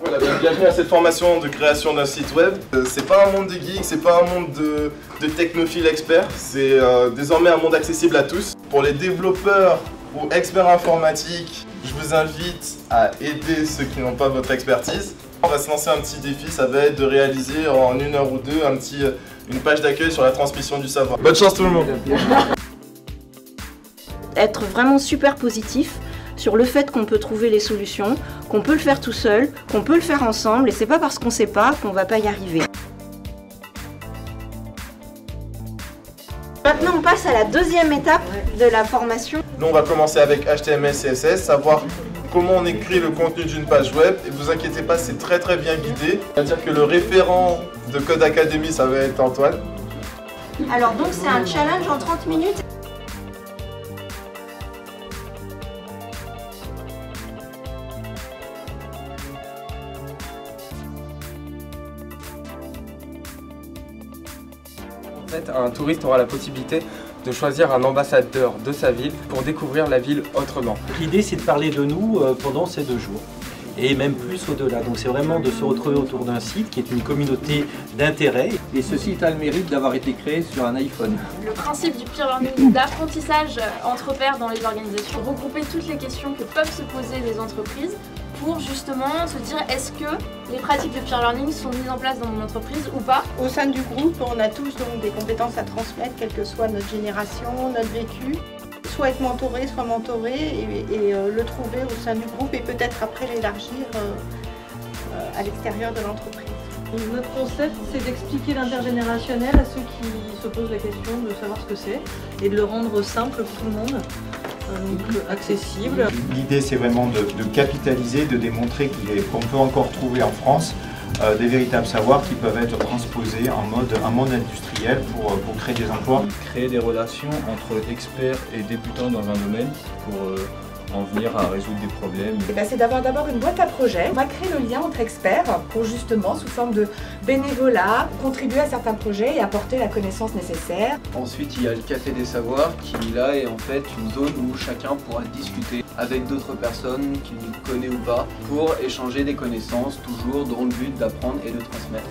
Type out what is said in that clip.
Voilà, bienvenue à cette formation de création d'un site web. C'est pas un monde de geeks, c'est pas un monde de technophiles experts, c'est désormais un monde accessible à tous. Pour les développeurs ou experts informatiques, je vous invite à aider ceux qui n'ont pas votre expertise. On va se lancer un petit défi, ça va être de réaliser en 1 heure ou 2 une page d'accueil sur la transmission du savoir. Bonne chance tout le monde! Être vraiment super positif sur le fait qu'on peut trouver les solutions, qu'on peut le faire tout seul, qu'on peut le faire ensemble, et c'est pas parce qu'on sait pas qu'on va pas y arriver. Maintenant, on passe à la deuxième étape de la formation. Nous, on va commencer avec HTML, CSS, savoir comment on écrit le contenu d'une page web. Et vous inquiétez pas, c'est très bien guidé. C'est-à-dire que le référent de Code Academy, ça va être Antoine. Alors donc, c'est un challenge en 30 minutes. En fait, un touriste aura la possibilité de choisir un ambassadeur de sa ville pour découvrir la ville autrement. L'idée, c'est de parler de nous pendant ces 2 jours, et même plus au-delà. Donc c'est vraiment de se retrouver autour d'un site qui est une communauté d'intérêt. Et ce site a le mérite d'avoir été créé sur un iPhone. Le principe du peer learning, d'apprentissage entre pairs dans les organisations, regrouper toutes les questions que peuvent se poser les entreprises pour justement se dire est-ce que les pratiques de peer learning sont mises en place dans mon entreprise ou pas. Au sein du groupe, on a tous donc des compétences à transmettre, quelle que soit notre génération, notre vécu. Soit être mentoré, soit mentoré, et le trouver au sein du groupe et peut-être après l'élargir à l'extérieur de l'entreprise. Notre concept, c'est d'expliquer l'intergénérationnel à ceux qui se posent la question de savoir ce que c'est et de le rendre simple pour tout le monde, donc accessible. L'idée, c'est vraiment de capitaliser, de démontrer qu'on peut encore trouver en France des véritables savoirs qui peuvent être transposés en mode industriel pour créer des emplois. Créer des relations entre experts et débutants dans un domaine pour en venir à résoudre des problèmes. C'est d'avoir d'abord une boîte à projets. On va créer le lien entre experts pour justement, sous forme de bénévolat, contribuer à certains projets et apporter la connaissance nécessaire. Ensuite, il y a le Café des Savoirs qui là est en fait une zone où chacun pourra discuter avec d'autres personnes qu'il connaît ou pas pour échanger des connaissances, toujours dans le but d'apprendre et de transmettre.